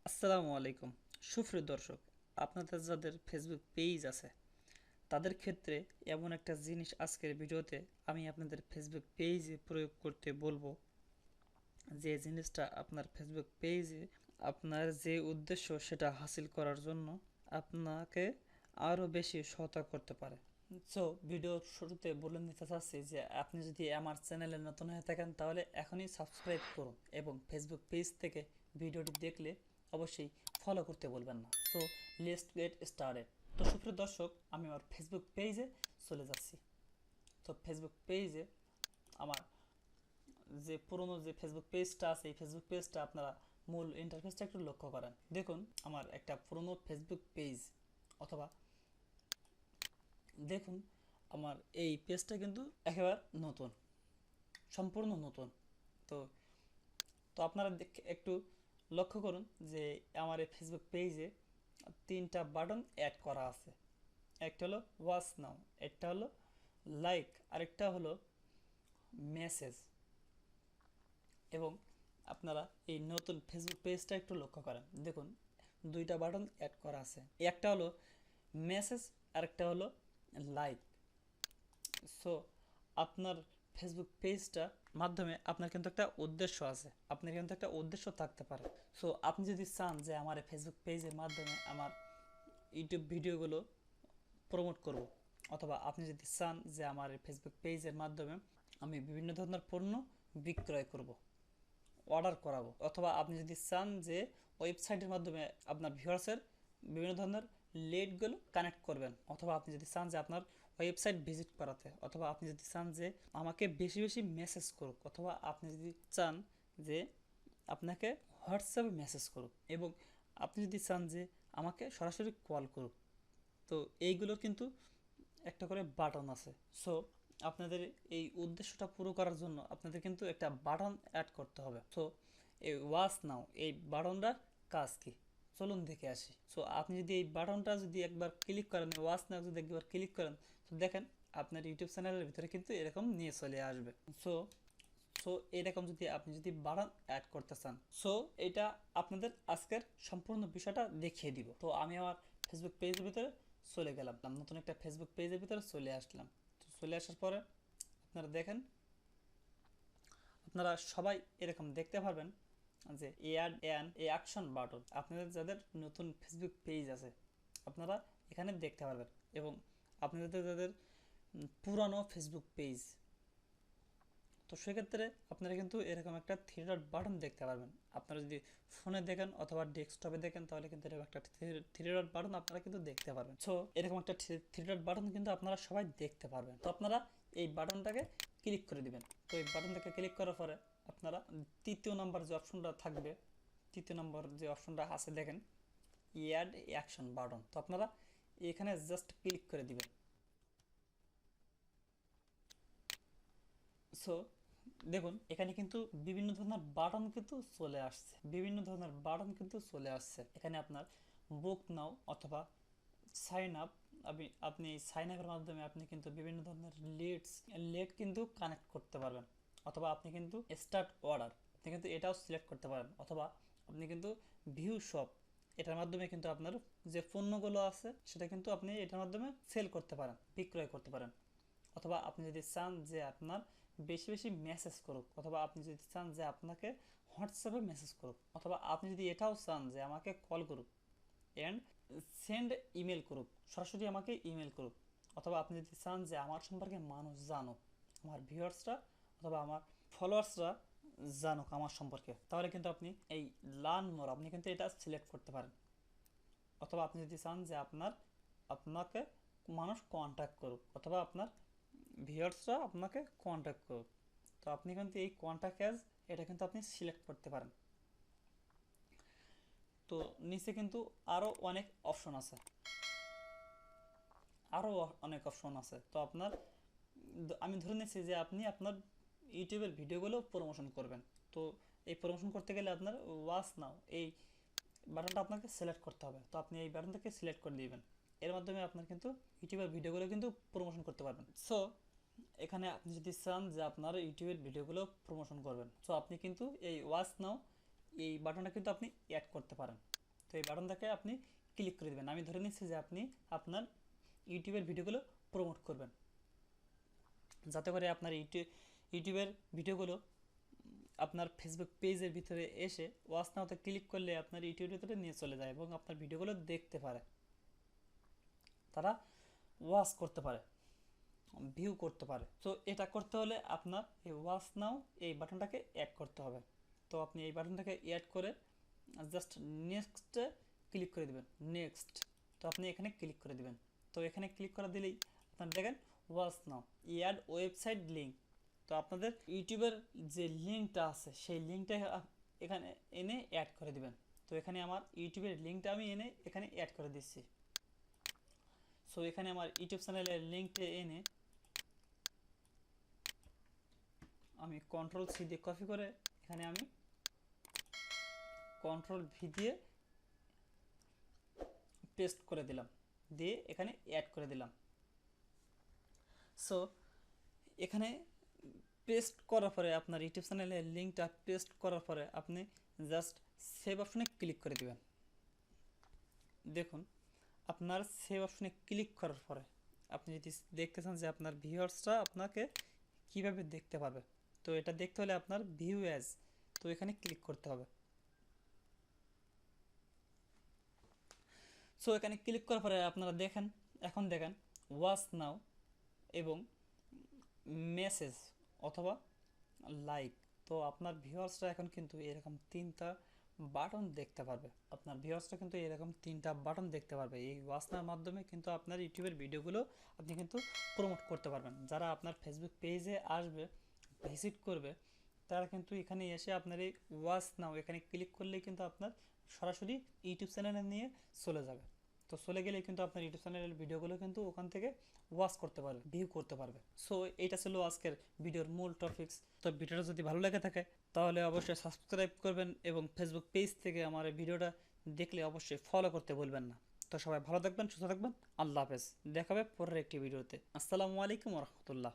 আসসালামু আলাইকুম সুপ্রিয় দর্শক, আপনাদের যাদের ফেসবুক পেজ আছে তাদের ক্ষেত্রে এমন একটা জিনিস আজকের ভিডিওতে আমি আপনাদের ফেসবুক পেজে প্রয়োগ করতে বলবো, যে জিনিসটা আপনার ফেসবুক পেজে আপনার যে উদ্দেশ্য সেটা হাসিল করার জন্য আপনাকে আরও বেশি সহায়তা করতে পারে। সো ভিডিওর শুরুতে বলে নিতে চাচ্ছি যে আপনি যদি আমার চ্যানেলে নতুন হয়ে থাকেন তাহলে এখনই সাবস্ক্রাইব করুন এবং ফেসবুক পেজ থেকে ভিডিওটি দেখলে অবশ্যই ফলো করতে বলবেন না। So let's get started. তো সুপ্রিয় দর্শক, আমি আমার ফেসবুক পেজে চলে যাচ্ছি। তো ফেসবুক পেজে আমার যে পুরনো যে ফেসবুক পেজটা আছে, এই ফেসবুক পেজটা আপনারা মূল ইন্টারফেসটা একটু লক্ষ্য করেন। দেখুন আমার একটা পুরনো ফেসবুক পেজ, অথবা দেখুন আমার এই পেজটা কিন্তু একেবারে নতুন, সম্পূর্ণ নতুন। তো তো আপনারা একটু লক্ষ্য করুন যে আমার এই ফেসবুক পেজে তিনটা বাটন অ্যাড করা আছে। একটা হলো ওয়াচ নাও, একটা হলো লাইক, আরেকটা হলো মেসেজ। এবং আপনারা এই নতুন ফেসবুক পেজটা একটু লক্ষ্য করেন, দেখুন দুইটা বাটন অ্যাড করা আছে। একটা হলো মেসেজ, আরেকটা হলো লাইক। সো আপনার ফেসবুক পেজটা মাধ্যমে আপনার কিন্তু একটা উদ্দেশ্য আছে, আপনার কিন্তু একটা উদ্দেশ্য থাকতে পারে। সো আপনি যদি চান যে আমার এই ফেসবুক পেজের মাধ্যমে আমার ইউটিউব ভিডিওগুলো প্রমোট করব, অথবা আপনি যদি চান যে আমার এই ফেসবুক পেজের মাধ্যমে আমি বিভিন্ন ধরনের পণ্য বিক্রয় করব, অর্ডার করাবো, অথবা আপনি যদি চান যে ওয়েবসাইটের মাধ্যমে আপনার ভিউয়ার্সের বিভিন্ন ধরনের লিডগুলো কানেক্ট করবেন, অথবা আপনি যদি চান যে আপনার ওয়েবসাইট ভিজিট করাতে, অথবা আপনি যদি চান যে আমাকে বেশি বেশি মেসেজ করুক, অথবা আপনি যদি চান যে আপনাকে হোয়াটসঅ্যাপে মেসেজ করুক, এবং আপনি যদি চান যে আমাকে সরাসরি কল করুক, তো এইগুলোর কিন্তু একটা করে বাটন আছে। সো আপনাদের এই উদ্দেশ্যটা পুরো করার জন্য আপনাদের কিন্তু একটা বাটন অ্যাড করতে হবে। সো এই ওয়াচ নাও, এই বাটনটার কাজ কি চলুন দেখে আসি। সো আপনি যদি এই বাটনটা যদি একবার ক্লিক করেন, ওয়াচ নাও যদি একবার ক্লিক করেন, তো দেখেন আপনার ইউটিউব চ্যানেলের ভিতরে কিন্তু এরকম নিয়ে চলে আসবে। সো সো এরকম যদি আপনি যদি বাটন অ্যাড করতে চান, সো এটা আপনাদের আজকের সম্পূর্ণ বিষয়টা দেখিয়ে দিব। তো আমি আমার ফেসবুক পেজের ভিতরে চলে গেলাম, নতুন একটা ফেসবুক পেজের ভিতরে চলে আসলাম। তো চলে আসার পরে আপনারা দেখেন, আপনারা সবাই এরকম দেখতে পারবেন যে add an a action button. আপনাদের যাদের নতুন ফেসবুক পেজ আছে আপনারা এখানে দেখতে পারবেন, এবং আপনাদের যাদের পুরানো ফেসবুক পেজ, তো সেক্ষেত্রে আপনারা কিন্তু এরকম একটা থ্রি ডট বাটন দেখতে পারবেন। আপনারা যদি ফোনে দেখেন অথবা ডেস্কটপে দেখেন তাহলে কিন্তু এরকম একটা থ্রি ডট বাটন আপনারা কিন্তু দেখতে পারবেন। সো এরকম একটা থ্রি ডট বাটন কিন্তু আপনারা সবাই দেখতে পারবেন। তো আপনারা এই বাটনটাকে ক্লিক করে দিবেন। তো এই বাটনটাকে ক্লিক করার পরে আপনারা তৃতীয় নাম্বার যে অপশনটা থাকবে, তৃতীয় নম্বর যে অপশনটা আছে দেখেন, অ্যাড অ্যাকশন বাটন। তো আপনারা এখানে জাস্ট ক্লিক করে দিবেন। সো দেখুন এখানে কিন্তু বিভিন্ন ধরনের বাটন কিন্তু চলে আসছে, বিভিন্ন ধরনের বাটন কিন্তু চলে আসছে। এখানে আপনার বুক নাও অথবা সাইন আপ, আপনি সাইন আপের মাধ্যমে আপনি কিন্তু বিভিন্ন ধরনের লিড কিন্তু কানেক্ট করতে পারবেন, অথবা আপনি কিন্তু স্টার্ট অর্ডার আপনি কিন্তু এটাও সিলেক্ট করতে পারেন, অথবা আপনি কিন্তু ভিউ শপ এটার মাধ্যমে কিন্তু আপনার যে পণ্যগুলো আছে সেটা কিন্তু আপনি এটার মাধ্যমে সেল করতে পারেন, বিক্রয় করতে পারেন। অথবা আপনি যদি চান যে আপনার বেশি বেশি মেসেজ করুক, অথবা আপনি যদি চান যে আপনাকে হোয়াটসঅ্যাপে মেসেজ করুক, অথবা আপনি যদি এটাও চান যে আমাকে কল করুক অ্যান্ড সেন্ড ইমেল করুক, সরাসরি আমাকে ইমেল করুক, অথবা আপনি যদি চান যে আমার সম্পর্কে মানুষ জানুক, আমার ভিউয়ার্সরা অথবা আমার ফলোয়ার্সরা জানুক আমার সম্পর্কে, তাহলে কিন্তু আপনি এই লার্ন মোর আপনি কিন্তু এটা সিলেক্ট করতে পারেন। অথবা আপনি যদি চান যে আপনাকে মানুষ কন্ট্যাক্ট করুক, অথবা আপনার ভিউয়ার্সরা আপনাকে কন্ট্যাক্ট করুক, তো আপনি কিন্তু এই কন্ট্যাক্ট অ্যাজ এটা কিন্তু আপনি সিলেক্ট করতে পারেন। তো নিচে কিন্তু আরও অনেক অপশন আছে, আরও অনেক অপশন আছে। তো আপনার আমি ধরে নিচ্ছি যে আপনি আপনার ইউটিউবের ভিডিওগুলো প্রমোশন করবেন। তো এই প্রমোশন করতে গেলে আপনার ওয়াচ নাও এই বাটনটা আপনাকে সিলেক্ট করতে হবে। তো আপনি এই বাটনটাকে সিলেক্ট করে দিবেন, এর মাধ্যমে আপনার কিন্তু ইউটিউবের ভিডিওগুলো কিন্তু প্রমোশন করতে পারবেন। সো এখানে আপনি যদি চান যে আপনার ইউটিউবের ভিডিওগুলো প্রমোশন করবেন, সো আপনি কিন্তু এই ওয়াচ নাও এই বাটনটা কিন্তু আপনি অ্যাড করতে পারেন। তো এই বাটনটাকে আপনি ক্লিক করে দেবেন। আমি ধরে নিচ্ছি যে আপনি আপনার ইউটিউবের ভিডিওগুলো প্রমোট করবেন, যাতে করে আপনার ইউটিউবের ভিডিওগুলো আপনার ফেসবুক পেজের ভিতরে এসে ওয়াচ নাওতে ক্লিক করলে আপনার ইউটিউবের ভিতরে নিয়ে চলে যায় এবং আপনার ভিডিওগুলো দেখতে পারে, তারা ওয়াচ করতে পারে, ভিউ করতে পারে। তো এটা করতে হলে আপনার এই ওয়াচ নাও এই বাটনটাকে অ্যাড করতে হবে। তো আপনি এই বাটনটাকে অ্যাড করে জাস্ট নেক্সটে ক্লিক করে দেবেন, নেক্সট। তো আপনি এখানে ক্লিক করে দেবেন। তো এখানে ক্লিক করে দিলেই আপনার দেখেন watch now add website link. তো আপনাদের ইউটিউবের যে লিঙ্কটা আছে সেই লিঙ্কটা এখানে এনে অ্যাড করে দিবেন। তো এখানে আমার ইউটিউবের লিঙ্কটা আমি এনে এখানে অ্যাড করে দিচ্ছি। সো এখানে আমার ইউটিউব চ্যানেলের লিঙ্কটা এনে আমি কন্ট্রোল সি দিয়ে কপি করে এখানে আমি কন্ট্রোল ভি দিয়ে পেস্ট করে দিলাম, দিয়ে এখানে অ্যাড করে দিলাম। সো এখানে পেস্ট করার পরে আপনার ইউটিউব চ্যানেলের লিঙ্কটা পেস্ট করার পরে আপনি জাস্ট সেভ অপশনে ক্লিক করে দেবেন। দেখুন আপনার সেভ অপশনে ক্লিক করার পরে আপনি যদি দেখতে চান যে আপনার ভিউয়ার্সরা আপনাকে কিভাবে দেখতে পারবে, তো এটা দেখতে হলে আপনার ভিউ অ্যাজ, তো এখানে ক্লিক করতে হবে। সো এখানে ক্লিক করার পরে আপনারা দেখেন, এখন দেখেন ওয়াচ নাও এবং মেসেজ অথবা লাইক। তো আপনার ভিউয়ার্সরা এখন কিন্তু এরকম তিনটা বাটন দেখতে পারবে, আপনার ভিউয়ার্সরা কিন্তু এরকম তিনটা বাটন দেখতে পারবে। এই ওয়াচনার মাধ্যমে কিন্তু আপনার ইউটিউবের ভিডিওগুলো আপনি কিন্তু প্রমোট করতে পারবেন। যারা আপনার ফেসবুক পেজে আসবে, ভিজিট করবে, তারা কিন্তু এখানে এসে আপনার এই ওয়াচ নাও এখানে ক্লিক করলেই কিন্তু আপনার সরাসরি ইউটিউব চ্যানেলে নিয়ে চলে যাবে। তো চলে গেলে কিন্তু আপনার ইউটিউব চ্যানেলের ভিডিওগুলো কিন্তু ওখান থেকে ওয়াচ করতে পারবে, ভিউ করতে পারবে। সো এইটা ছিল আজকের ভিডিওর মূল টপিকস। তো ভিডিওটা যদি ভালো লেগে থাকে তাহলে অবশ্যই সাবস্ক্রাইব করবেন এবং ফেসবুক পেজ থেকে আমার এই ভিডিওটা দেখলে অবশ্যই ফলো করতে ভুলবেন না। তো সবাই ভালো থাকবেন, সুস্থ থাকবেন, আল্লাহ হাফেজ। দেখা হবে পরের একটি ভিডিওতে। আসসালামু আলাইকুম রহমতুল্লাহ।